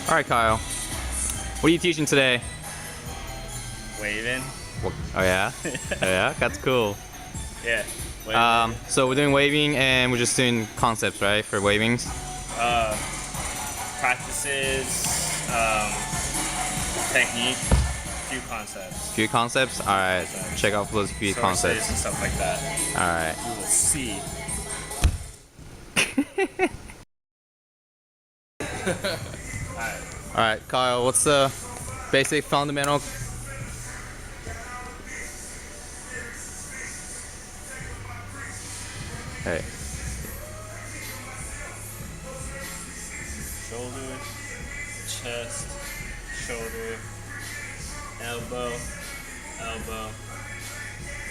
All right, Kyle. What are you teaching today? Waving. Oh yeah? Oh yeah? That's cool. Yeah. Waving. So we're doing waving and we're just doing concepts, right, for wavings? Practices, technique, few concepts. Few concepts? Alright, check out those few Sources concepts. and stuff like that. Alright. You will see. Alright, Kyle, what's the basic fundamental? Hey. Shoulder, chest, shoulder, elbow, elbow,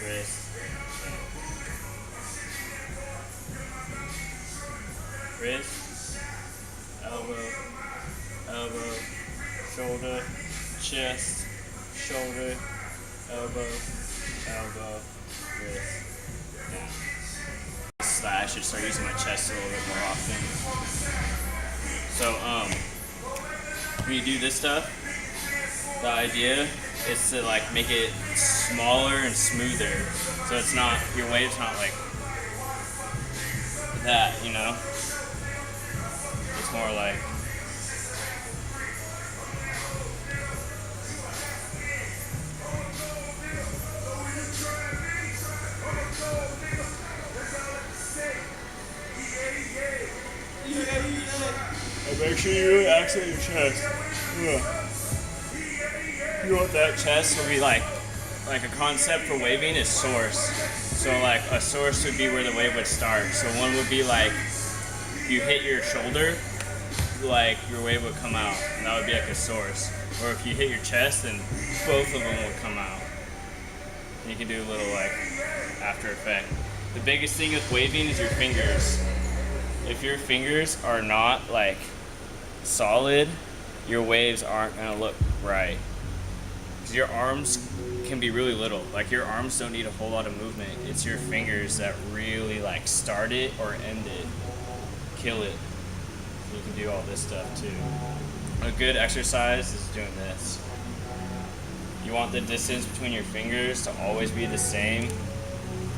wrist, wrist, elbow, elbow, shoulder, chest, shoulder, elbow, elbow, wrist. Yeah. I should start using my chest a little bit more often. So when you do this stuff, the idea is to like make it smaller and smoother. So it's not, your wave's not like that, you know? It's more like and make sure you really accent your chest. You want that chest will be like a concept for waving is source. So like a source would be where the wave would start. So one would be like you hit your shoulder, like your wave would come out, and that would be like a source. Or if you hit your chest, then both of them would come out. And you can do a little like after effect. The biggest thing with waving is your fingers. If your fingers are not like solid, your waves aren't gonna look right. Because your arms can be really little. Like your arms don't need a whole lot of movement. It's your fingers that really like start it or end it, kill it. You can do all this stuff too. A good exercise is doing this. You want the distance between your fingers to always be the same,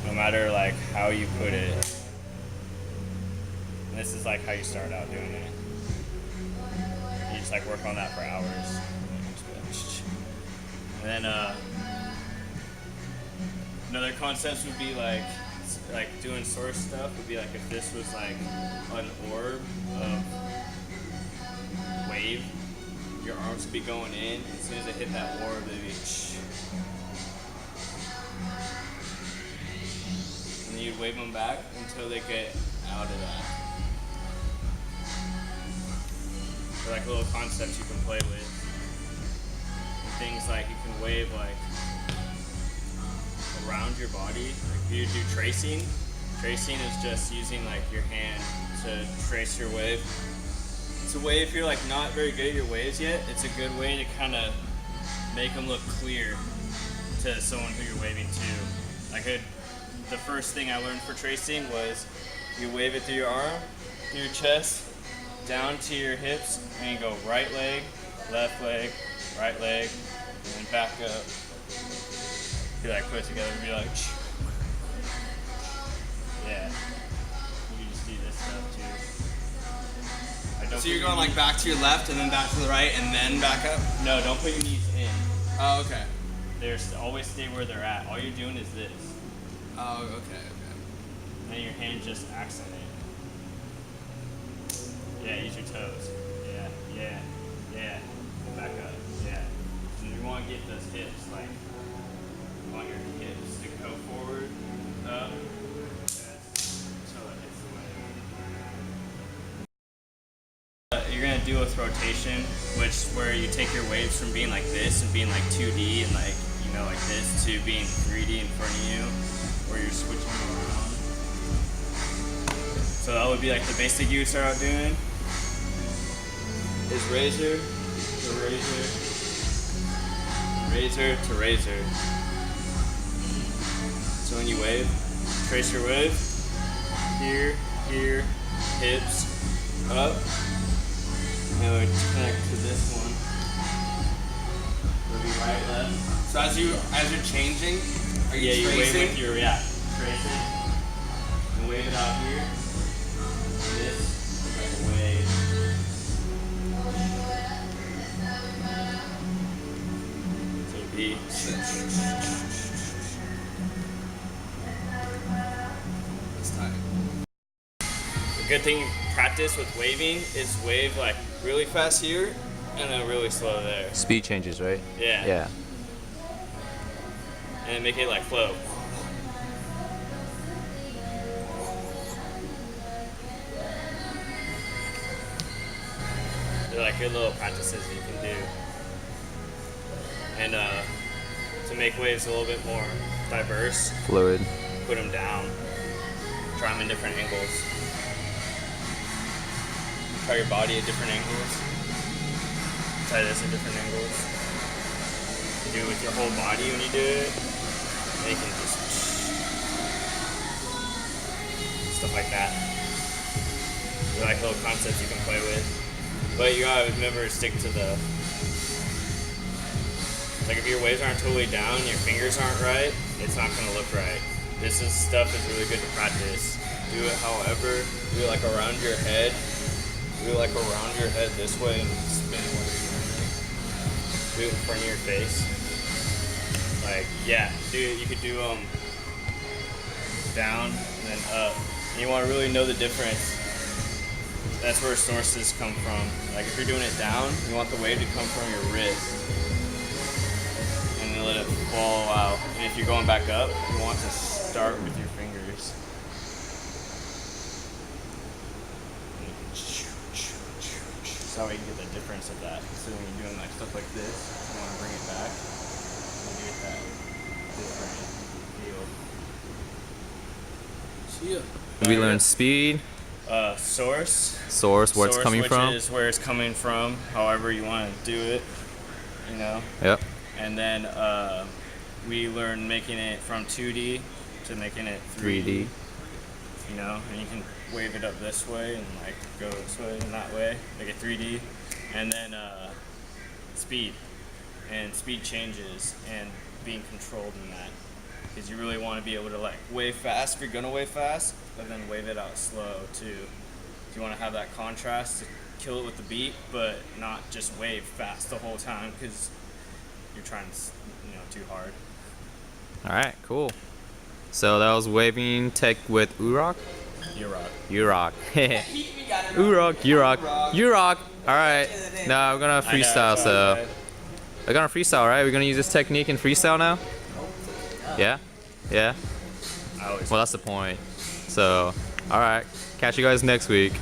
no matter like how you put it. And this is like how you start out doing it. You just like work on that for hours. And then another concept would be like doing source stuff would be like if this was like an orb of wave, your arms would be going in. As soon as it hit that orb, they'd be and then you'd wave them back until they get out of that. They're like little concepts you can play with. And things like you can wave like around your body. Like if you do tracing, tracing is just using like your hand to trace your wave. It's a way if you're like not very good at your waves yet, it's a good way to kind of make them look clear to someone who you're waving to. The first thing I learned for tracing was you wave it through your arm, through your chest, down to your hips, and you go right leg, left leg, right leg, and then back up. You like put it together and be like, yeah. You can just do this stuff too. So you're going like back to your left and then back to the right and then back up? No, don't put your knees in. Oh, okay. Always stay where they're at. All you're doing is this. Oh, okay. And then your hand just accent it. Yeah, use your toes. Yeah. Back up. Yeah. And you want to get those hips, like, you want your hips to go forward, up, until it hits the wave. You're going to do a rotation, where you take your waves from being like this and being like 2D and like, you know, like this to being 3D in front of you, where you're switching around. So that would be like the basic you would start out doing. Is razor to razor, razor to razor. So when you wave, trace your wave, here, hips, up, and would connect to this one. It would be right, left. So as you're changing, are you You wave tracing? with your, tracing. And wave it out here. This is like a wave. So it'd be It's tight. the good thing practice with waving is wave like really fast here and then really slow there. Speed changes, right? Yeah. Yeah. And then make it like flow. They're like good little practices you can do. And to make waves a little bit more diverse, Fluid. put them down. Try them in different angles. Try your body at different angles. Try this at different angles. Do it with your whole body when you do it. And you can just stuff like that. They're like little concepts you can play with. But you gotta remember to stick to the, like if your waves aren't totally down, your fingers aren't right, it's not gonna look right. This is stuff that's really good to practice. Do it however, do it like around your head. Do it like around your head this way and spin it while you're doing it. Do it in front of your face. Like, yeah, you could do them down and then up. And you wanna really know the difference. That's where sources come from. Like if you're doing it down, you want the wave to come from your wrist. And then let it fall out. And if you're going back up, you want to start with your fingers. So that way you get the difference of that. So when you're doing like stuff like this, you want to bring it back. And you get that different feel. We learned speed, Source. source, where it's coming from. Which is where it's coming from, however you want to do it, you know. Yep. And then we learned making it from 2D to making it 3D. 3D. You know, and you can wave it up this way and like go this way and that way, make it 3D. And then speed. And speed changes and being controlled in that. Because you really want to be able to like wave fast if you're gonna wave fast, but then wave it out slow too. So you want to have that contrast to kill it with the beat, but not just wave fast the whole time because you're trying too hard. All right, cool. So that was waving tech with Urok. Urok. Urok. All right. Now we're gonna freestyle. So we're gonna freestyle, right? We're gonna use this technique in freestyle now. Yeah. Yeah. I always Well, that's the point. So, all right. Catch you guys next week.